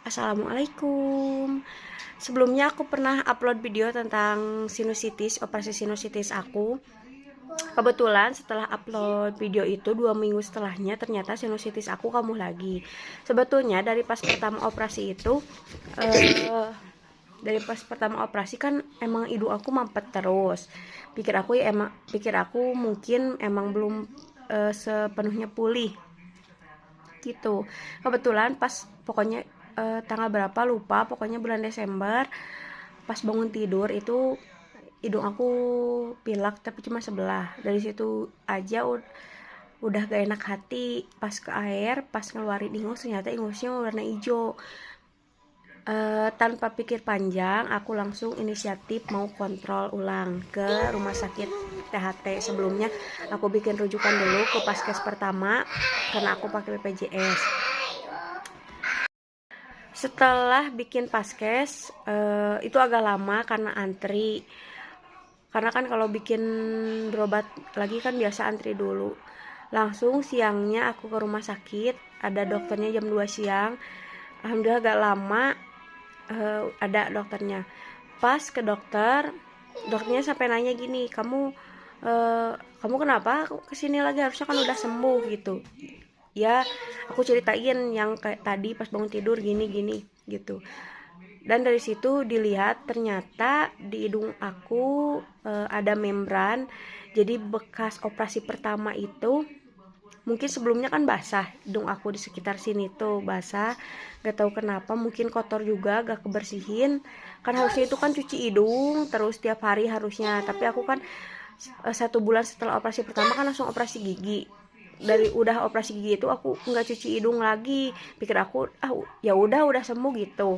Assalamualaikum. Sebelumnya aku pernah upload video tentang sinusitis, operasi sinusitis aku. Kebetulan setelah upload video itu 2 minggu setelahnya ternyata sinusitis aku kambuh lagi. Sebetulnya dari pas pertama operasi kan emang hidung aku mampet terus. Pikir aku mungkin emang belum sepenuhnya pulih gitu. Kebetulan pas pokoknya tanggal berapa lupa, pokoknya bulan Desember pas bangun tidur itu hidung aku pilek tapi cuma sebelah. Dari situ aja udah gak enak hati. Pas ke air, pas ngeluarin ingus, ternyata ingusnya warna hijau. Tanpa pikir panjang aku langsung inisiatif mau kontrol ulang ke rumah sakit THT. Sebelumnya aku bikin rujukan dulu ke Paskes pertama karena aku pakai BPJS. Setelah bikin Paskes itu agak lama karena antri, karena kan kalau bikin berobat lagi kan biasa antri dulu. Langsung siangnya aku ke rumah sakit, ada dokternya jam 2 siang. Alhamdulillah agak lama ada dokternya. Pas ke dokternya sampai nanya gini, kamu kenapa kesini lagi, harusnya kan udah sembuh gitu. Ya aku ceritain yang kayak tadi pas bangun tidur gini gitu. Dan dari situ dilihat ternyata di hidung aku ada membran. Jadi bekas operasi pertama itu mungkin sebelumnya kan basah, hidung aku di sekitar sini tuh basah, gak tahu kenapa, mungkin kotor juga gak kebersihin. Kan harusnya itu kan cuci hidung terus tiap hari harusnya, tapi aku kan 1 bulan setelah operasi pertama kan langsung operasi gigi. Dari udah operasi gigi itu aku nggak cuci hidung lagi, pikir aku ya udah sembuh gitu.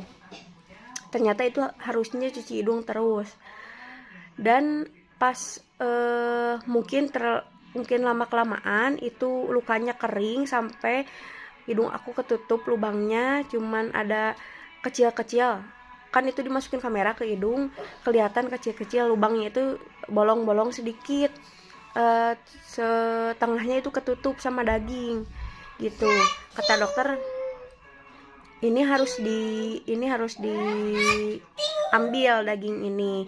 Ternyata itu harusnya cuci hidung terus. Dan pas mungkin lama kelamaan itu lukanya kering sampai hidung aku ketutup lubangnya, cuman ada kecil-kecil. Kan itu dimasukin kamera ke hidung, kelihatan kecil-kecil lubangnya itu bolong-bolong sedikit. Setengahnya itu ketutup sama daging gitu. Kata dokter ini harus diambil daging ini,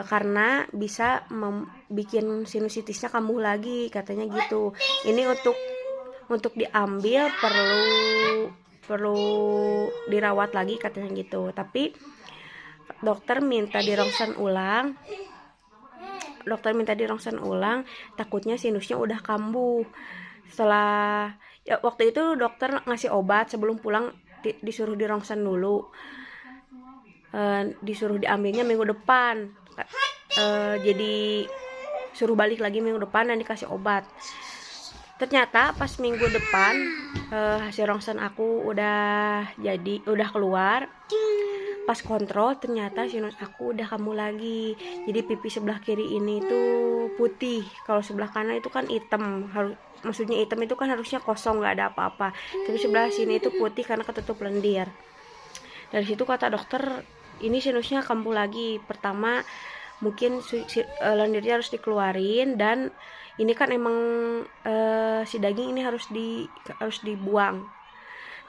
karena bisa bikin sinusitisnya kambuh lagi, katanya gitu. Ini untuk diambil perlu dirawat lagi, katanya gitu. Tapi dokter minta dirongsen ulang, takutnya sinusnya udah kambuh. Setelah waktu itu dokter ngasih obat, sebelum pulang disuruh dirongsen dulu, disuruh diambilnya minggu depan. Jadi suruh balik lagi minggu depan dan dikasih obat. Ternyata pas minggu depan hasil rongsen aku udah keluar. Pas kontrol ternyata sinus aku udah kambuh lagi. Jadi pipi sebelah kiri ini tuh putih, kalau sebelah kanan itu kan hitam. Maksudnya hitam itu kan harusnya kosong, nggak ada apa-apa, tapi sebelah sini itu putih karena ketutup lendir. Dari situ kata dokter ini sinusnya kambuh lagi. Pertama mungkin lendirnya harus dikeluarin, dan ini kan emang si daging ini harus dibuang.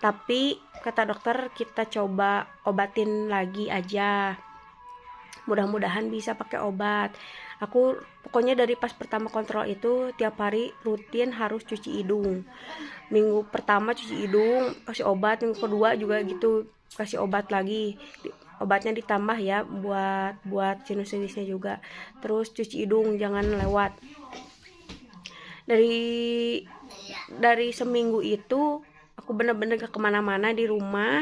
Tapi kata dokter kita coba obatin lagi aja, mudah-mudahan bisa pakai obat. Aku pokoknya dari pas pertama kontrol itu tiap hari rutin harus cuci hidung. Minggu pertama cuci hidung, kasih obat. Minggu kedua juga gitu, kasih obat lagi. Obatnya ditambah ya buat sinusitisnya juga. Terus cuci hidung jangan lewat. Dari seminggu itu aku bener-bener gak kemana-mana di rumah.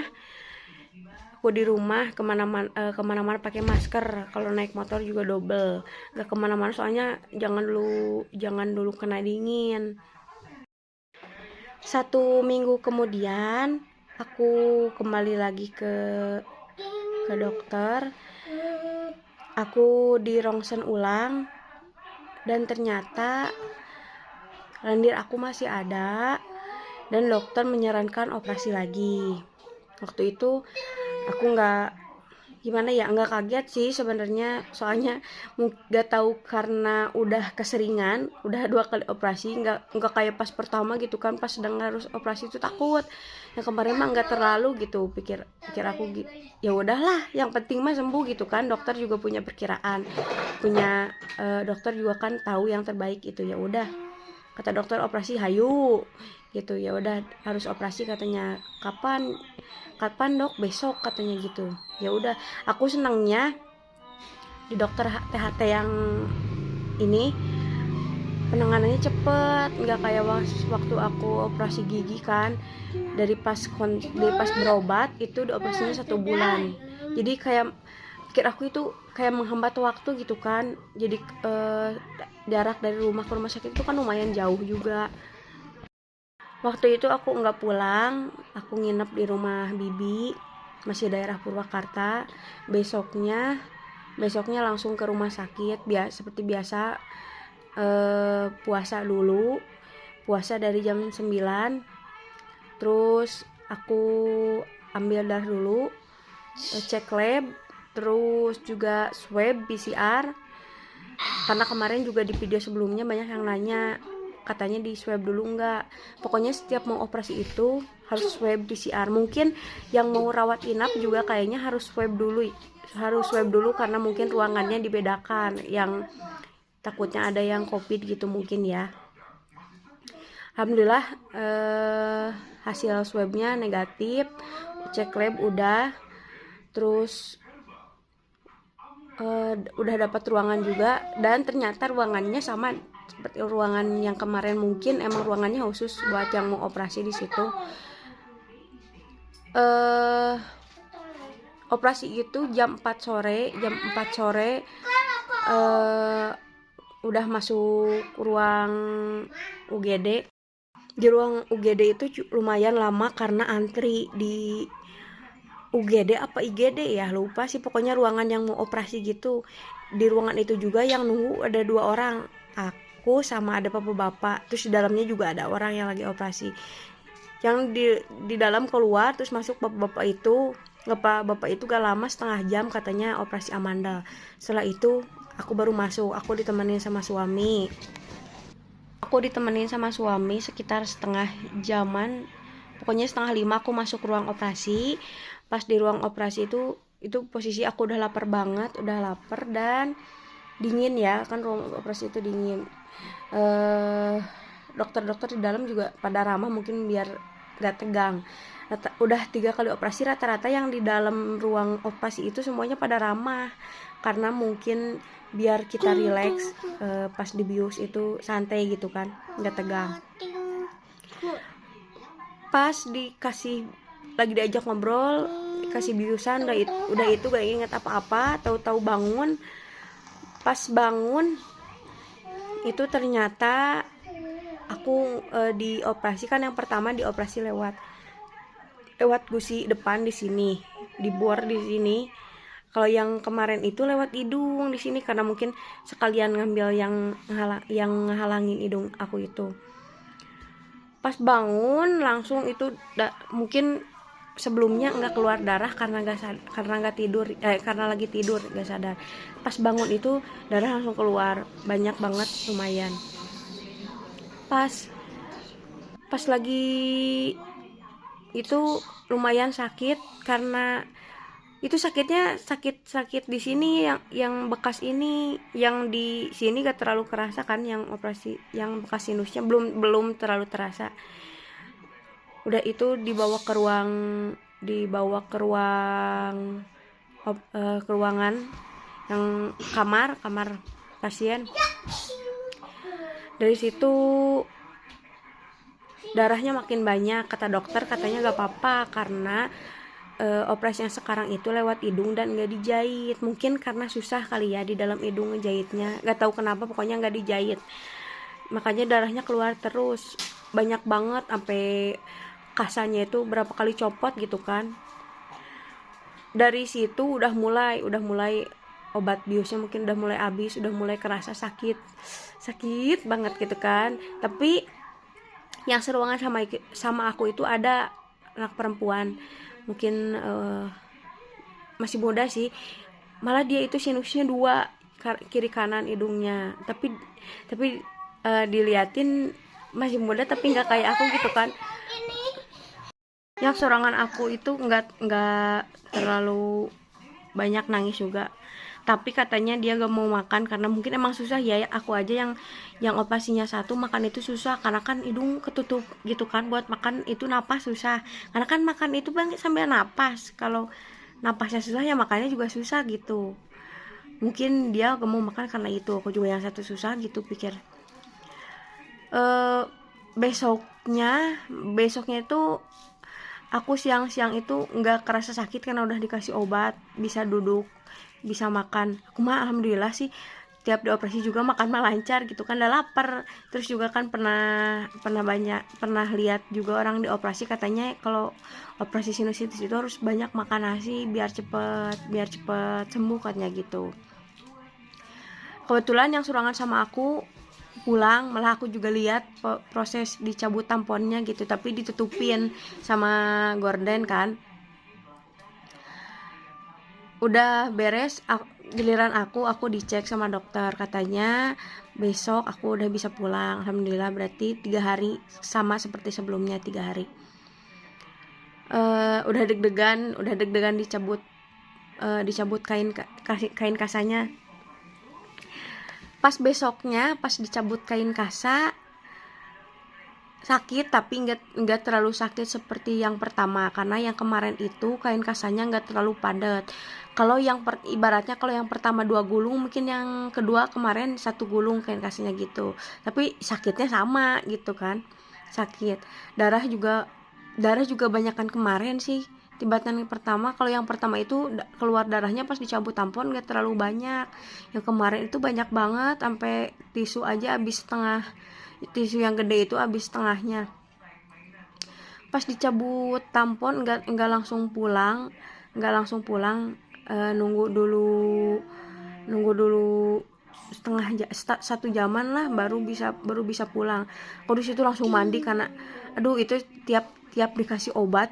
Aku di rumah kemana-mana pakai masker. Kalau naik motor juga double. Gak kemana-mana soalnya jangan dulu kena dingin. 1 minggu kemudian aku kembali lagi ke dokter. Aku dirongsen ulang dan ternyata lendir aku masih ada, dan dokter menyarankan operasi lagi. Waktu itu aku gimana ya, nggak kaget sih sebenarnya, soalnya nggak tahu karena udah keseringan, udah 2 kali operasi, nggak kayak pas pertama gitu kan, pas sedang harus operasi itu takut. Yang kemarin mah nggak terlalu gitu, pikir aku gitu. Ya udahlah, yang penting mah sembuh gitu kan. Dokter juga punya perkiraan, punya dokter juga kan tahu yang terbaik itu. Ya udah, kata dokter operasi hayu gitu. Ya udah harus operasi katanya. Kapan dok? Besok katanya gitu. Ya udah, aku senangnya di dokter THT yang ini penanganannya cepet, nggak kayak waktu aku operasi gigi kan, dari pas berobat itu operasinya 1 bulan. Jadi kayak pikir aku itu kayak menghambat waktu gitu kan. Jadi jarak dari rumah ke rumah sakit itu kan lumayan jauh juga. Waktu itu aku nggak pulang, aku nginep di rumah bibi, masih daerah Purwakarta. Besoknya langsung ke rumah sakit, seperti biasa. Puasa dulu, puasa dari jam 9, terus aku ambil darah dulu, cek lab, terus juga swab PCR. Karena kemarin juga di video sebelumnya banyak yang nanya, katanya di swab dulu enggak. Pokoknya setiap mau operasi itu harus swab PCR. Mungkin yang mau rawat inap juga kayaknya harus swab dulu karena mungkin ruangannya dibedakan, yang takutnya ada yang covid gitu mungkin ya. Alhamdulillah hasil swabnya negatif, cek lab udah, terus udah dapat ruangan juga, dan ternyata ruangannya sama seperti ruangan yang kemarin. Mungkin emang ruangannya khusus buat yang mau operasi di situ. Operasi itu jam 4 sore udah masuk ruang UGD. Di ruang UGD itu lumayan lama karena antri di UGD apa IGD ya, lupa sih, pokoknya ruangan yang mau operasi gitu. Di ruangan itu juga yang nunggu ada 2 orang, aku sama ada bapak-bapak, terus di dalamnya juga ada orang yang lagi operasi. Yang di dalam keluar terus masuk bapak-bapak itu gak lama, setengah jam katanya operasi amandel. Setelah itu aku baru masuk, aku ditemenin sama suami sekitar setengah jaman, pokoknya setengah 5 aku masuk ruang operasi. Pas di ruang operasi itu posisi aku udah lapar banget, dan dingin ya kan, ruang operasi itu dingin. Dokter-dokter di dalam juga pada ramah, mungkin biar gak tegang. Udah 3 kali operasi, rata-rata yang di dalam ruang operasi itu semuanya pada ramah, karena mungkin biar kita rileks pas dibius itu santai gitu kan, gak tegang. Pas lagi diajak ngobrol, dikasih biusan, udah itu gak inget apa-apa. Tahu-tahu bangun. Pas bangun itu ternyata aku dioperasi kan, yang pertama dioperasi lewat gusi depan di sini, dibor di sini. Kalau yang kemarin itu lewat hidung di sini, karena mungkin sekalian ngambil yang ngehalangin hidung aku itu. Pas bangun langsung itu mungkin sebelumnya nggak keluar darah karena lagi tidur nggak sadar. Pas bangun itu darah langsung keluar banyak banget, lumayan. Pas lagi itu lumayan sakit, karena itu sakitnya sakit di sini, yang bekas ini, yang di sini gak terlalu kerasa kan, yang operasi yang bekas sinusnya belum terlalu terasa. Udah itu dibawa ke ruangan yang kamar pasien. Dari situ darahnya makin banyak, kata dokter katanya gak apa-apa karena operasi yang sekarang itu lewat hidung dan gak dijahit. Mungkin karena susah kali ya di dalam hidung ngejahitnya, gak tahu kenapa, pokoknya gak dijahit, makanya darahnya keluar terus banyak banget, sampai kasanya itu berapa kali copot gitu kan. Dari situ udah mulai obat biusnya mungkin udah mulai habis, udah mulai kerasa sakit banget gitu kan. Tapi yang seruangan sama aku itu ada anak perempuan, mungkin masih muda sih, malah dia itu sinusnya 2, kiri kanan hidungnya, tapi diliatin masih muda tapi nggak kayak aku gitu kan. Yang serangan aku itu nggak terlalu banyak nangis juga, tapi katanya dia gak mau makan karena mungkin emang susah ya. Aku aja yang operasinya 1 makan itu susah karena kan hidung ketutup gitu kan, buat makan itu napas susah, karena kan makan itu bang sambil napas, kalau napasnya susah ya makannya juga susah gitu. Mungkin dia gak mau makan karena itu, aku juga yang satu susah gitu pikir. eh besoknya itu aku siang-siang itu nggak kerasa sakit karena udah dikasih obat, bisa duduk, bisa makan. Aku mah alhamdulillah sih, tiap dioperasi juga makan mah lancar gitu kan, udah lapar. Terus juga kan pernah lihat juga orang dioperasi, katanya kalau operasi sinusitis itu harus banyak makan nasi biar cepet sembuh katanya gitu. Kebetulan yang surangan sama aku pulang, malah aku juga lihat proses dicabut tamponnya gitu, tapi ditutupin sama gorden kan. Udah beres, giliran aku dicek sama dokter, katanya besok aku udah bisa pulang. Alhamdulillah, berarti 3 hari sama seperti sebelumnya, 3 hari. Udah deg-degan dicabut kain kasanya. Pas besoknya, pas dicabut kain kasa, sakit tapi nggak terlalu sakit seperti yang pertama, karena yang kemarin itu kain kasanya nggak terlalu padat. Kalau ibaratnya kalau yang pertama 2 gulung, mungkin yang kedua kemarin 1 gulung kain kasanya gitu, tapi sakitnya sama gitu kan, sakit. Darah juga banyakan kemarin sih tibatan yang pertama. Kalau yang pertama itu keluar darahnya pas dicabut tampon nggak terlalu banyak, yang kemarin itu banyak banget, sampai tisu aja habis setengah, tisu yang gede itu habis setengahnya. Pas dicabut tampon nggak langsung pulang, nunggu dulu 1 jaman lah, baru bisa pulang. Aku di situ langsung mandi karena aduh itu tiap tiap dikasih obat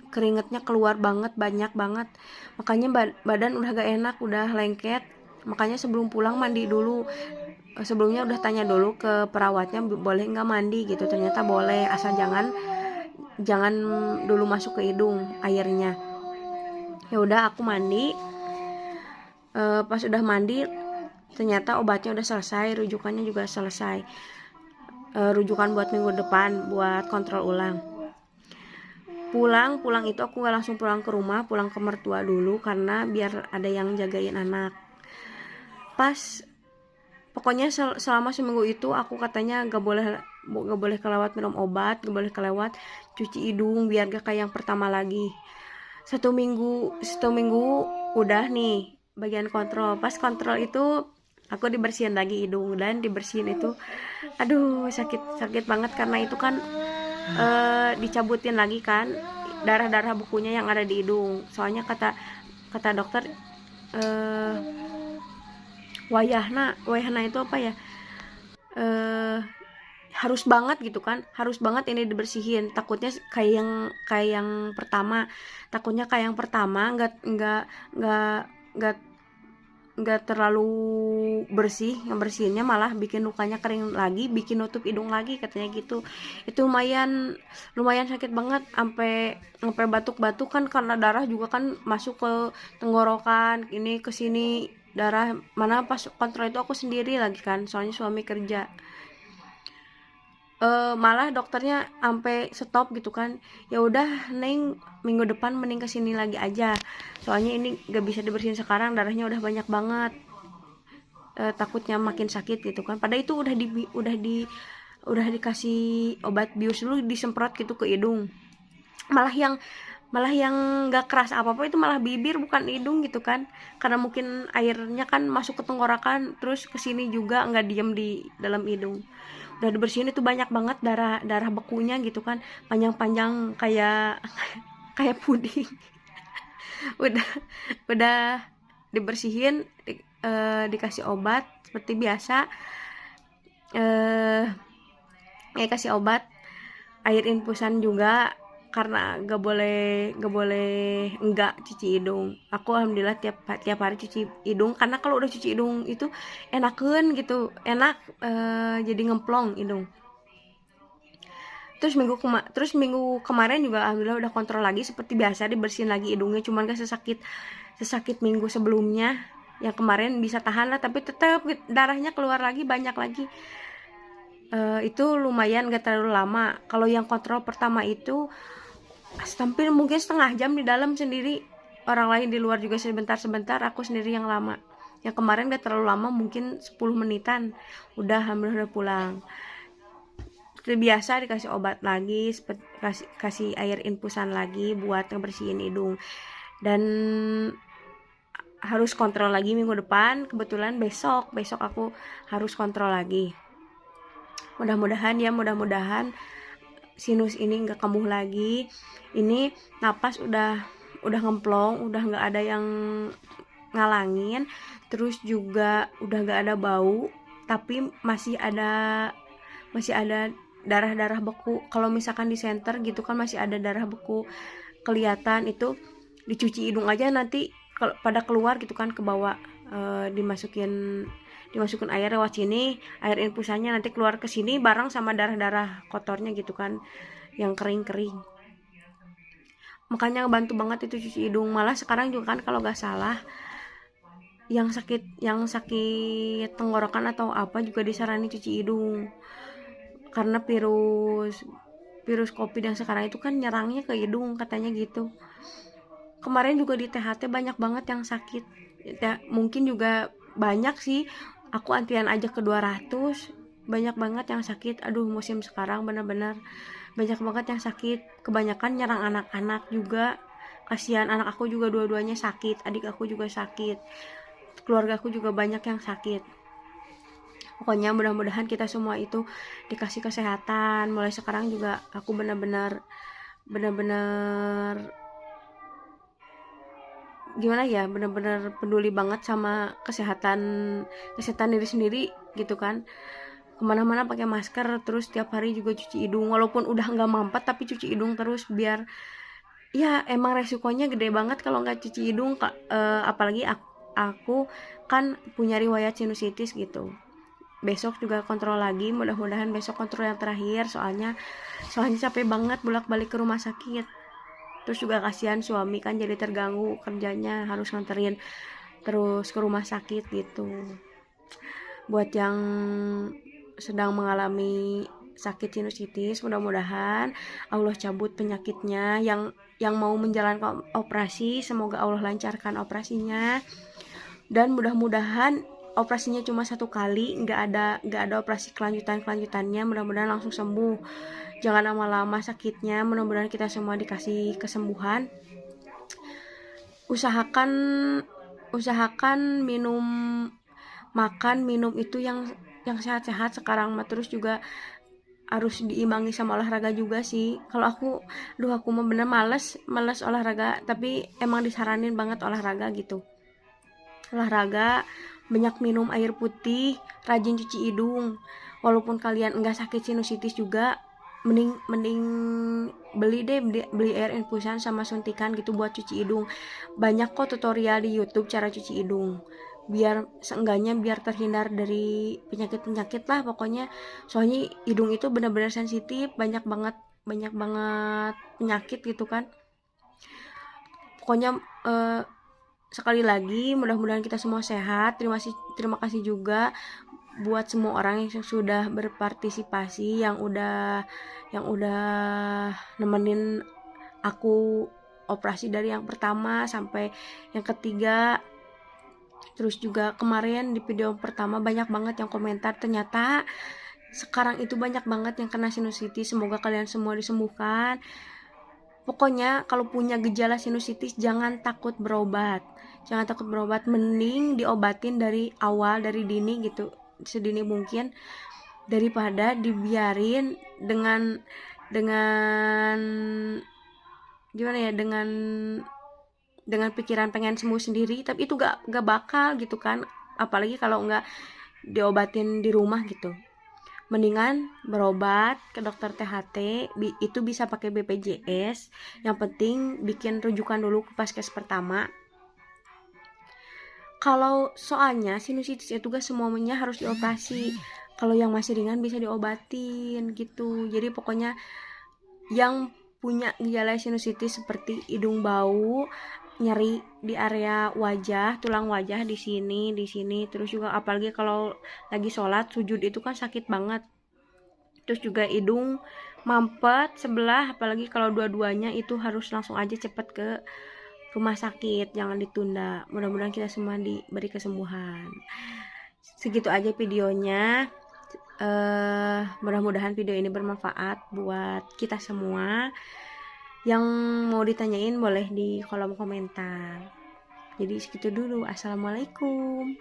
keringetnya keluar banget, banyak banget, makanya badan udah gak enak, udah lengket. Makanya sebelum pulang mandi dulu. Sebelumnya udah tanya dulu ke perawatnya boleh nggak mandi gitu, ternyata boleh, asal jangan dulu masuk ke hidung airnya. Ya udah aku mandi. Pas udah mandi ternyata obatnya udah selesai, rujukannya juga selesai. Rujukan buat minggu depan buat kontrol ulang. Pulang itu aku nggak langsung pulang ke rumah, pulang ke mertua dulu karena biar ada yang jagain anak. Pokoknya selama seminggu itu aku katanya gak boleh kelewat minum obat, gak boleh kelewat cuci hidung biar gak kayak yang pertama lagi. Satu minggu udah nih bagian kontrol. Pas kontrol itu aku dibersihin lagi hidung, dan dibersihin itu aduh sakit banget karena itu kan dicabutin lagi kan darah bukunya yang ada di hidung. Soalnya kata dokter wayahna itu apa ya, harus banget gitu kan, harus banget ini dibersihin. Takutnya kayak yang pertama, nggak nggak terlalu bersih, yang bersihinnya malah bikin lukanya kering lagi, bikin nutup hidung lagi katanya gitu. Itu lumayan sakit banget, sampai batuk-batuk kan, karena darah juga kan masuk ke tenggorokan, ini ke sini darah. Mana pas kontrol itu aku sendiri lagi kan, soalnya suami kerja. Malah dokternya sampai stop gitu kan, ya udah neng minggu depan mending kesini lagi aja, soalnya ini gak bisa dibersihin sekarang, darahnya udah banyak banget. Takutnya makin sakit gitu kan. Padahal itu udah dikasih obat bius dulu, disemprot gitu ke hidung. Malah yang nggak keras apa itu malah bibir bukan hidung gitu kan, karena mungkin airnya kan masuk ke tenggorokan terus kesini juga, nggak diem di dalam hidung. Udah dibersihin itu banyak banget darah bekunya gitu kan, panjang-panjang kayak kayak puding. udah dibersihin, dikasih obat seperti biasa. Kasih obat, air infusan juga karena gak boleh enggak cuci hidung. Aku alhamdulillah tiap hari cuci hidung, karena kalau udah cuci hidung itu enakeun gitu, enak, jadi ngemplong hidung. Terus minggu kemarin juga alhamdulillah udah kontrol lagi seperti biasa, dibersihin lagi hidungnya, cuman gak sesakit minggu sebelumnya. Yang kemarin bisa tahan lah, tapi tetap darahnya keluar lagi banyak lagi. Itu lumayan gak terlalu lama. Kalau yang kontrol pertama itu hampir mungkin setengah jam di dalam sendiri, orang lain di luar juga sebentar, aku sendiri yang lama. Yang kemarin gak terlalu lama, mungkin 10 menitan udah alhamdulillah udah pulang. Seperti biasa dikasih obat lagi, kasih air infusan lagi buat ngebersihin hidung. Dan harus kontrol lagi minggu depan, kebetulan besok aku harus kontrol lagi. Mudah-mudahan sinus ini nggak kambuh lagi. Ini napas udah ngemplong, udah nggak ada yang ngalangin, terus juga udah nggak ada bau, tapi masih ada darah beku. Kalau misalkan di center gitu kan masih ada darah beku kelihatan, itu dicuci hidung aja nanti pada keluar gitu kan, ke bawah, dimasukin air lewat sini, air infusannya nanti keluar ke sini bareng sama darah kotornya gitu kan, yang kering. Makanya bantu banget itu cuci hidung. Malah sekarang juga kan kalau gak salah yang sakit tenggorokan atau apa juga disaranin cuci hidung, karena virus COVID yang sekarang itu kan nyerangnya ke hidung katanya gitu. Kemarin juga di THT banyak banget yang sakit ya, mungkin juga banyak sih, aku antrian aja ke 200, banyak banget yang sakit. Aduh, musim sekarang bener-bener banyak banget yang sakit, kebanyakan nyerang anak-anak juga. Kasihan, anak aku juga dua-duanya sakit, adik aku juga sakit, keluarga aku juga banyak yang sakit. Pokoknya mudah-mudahan kita semua itu dikasih kesehatan. Mulai sekarang juga aku benar-benar gimana ya, benar-benar peduli banget sama kesehatan diri sendiri gitu kan. Kemana-mana pakai masker, terus tiap hari juga cuci hidung, walaupun udah nggak mampet tapi cuci hidung terus, biar ya emang resikonya gede banget kalau nggak cuci hidung. Apalagi aku kan punya riwayat sinusitis gitu. Besok juga kontrol lagi, mudah-mudahan besok kontrol yang terakhir, soalnya capek banget bolak-balik ke rumah sakit. Terus juga kasihan suami kan jadi terganggu kerjanya, harus nganterin terus ke rumah sakit gitu. Buat yang sedang mengalami sakit sinusitis, mudah-mudahan Allah cabut penyakitnya. Yang mau menjalankan operasi, semoga Allah lancarkan operasinya, dan mudah-mudahan operasinya cuma 1 kali, nggak ada operasi kelanjutannya. Mudah-mudahan langsung sembuh, jangan lama-lama sakitnya. Mudah-mudahan kita semua dikasih kesembuhan. Usahakan makan minum itu yang sehat-sehat sekarang mah. Terus juga harus diimbangi sama olahraga juga sih. Kalau aku mah bener males olahraga, tapi emang disaranin banget olahraga gitu. Olahraga, banyak minum air putih, rajin cuci hidung. Walaupun kalian enggak sakit sinusitis juga, mending beli air infusan sama suntikan gitu buat cuci hidung. Banyak kok tutorial di YouTube cara cuci hidung, biar terhindar dari penyakit lah pokoknya. Soalnya hidung itu benar-benar sensitif, banyak banget penyakit gitu kan. Pokoknya sekali lagi mudah-mudahan kita semua sehat. Terima kasih juga buat semua orang yang sudah berpartisipasi, yang udah nemenin aku operasi dari yang pertama sampai yang ketiga. Terus juga kemarin di video pertama banyak banget yang komentar, ternyata sekarang itu banyak banget yang kena sinusitis. Semoga kalian semua disembuhkan. Pokoknya kalau punya gejala sinusitis jangan takut berobat, mending diobatin dari awal, dari dini gitu, sedini mungkin, daripada dibiarin dengan gimana ya, dengan pikiran pengen sembuh sendiri, tapi itu gak bakal gitu kan, apalagi kalau nggak diobatin di rumah gitu. mendingan berobat ke dokter THT. Itu bisa pakai BPJS, yang penting bikin rujukan dulu ke Paskes pertama. Kalau soalnya sinusitis itu gak semuanya harus dioperasi, kalau yang masih ringan bisa diobatin gitu. Jadi pokoknya yang punya gejala sinusitis seperti hidung bau, nyeri di area wajah, tulang wajah di sini, terus juga apalagi kalau lagi sholat sujud itu kan sakit banget. Terus juga hidung mampet sebelah, apalagi kalau dua-duanya itu harus langsung aja cepet ke rumah sakit, jangan ditunda. Mudah-mudahan kita semua diberi kesembuhan. Segitu aja videonya. Mudah-mudahan video ini bermanfaat buat kita semua. Yang mau ditanyain boleh di kolom komentar. Jadi segitu dulu. Assalamualaikum.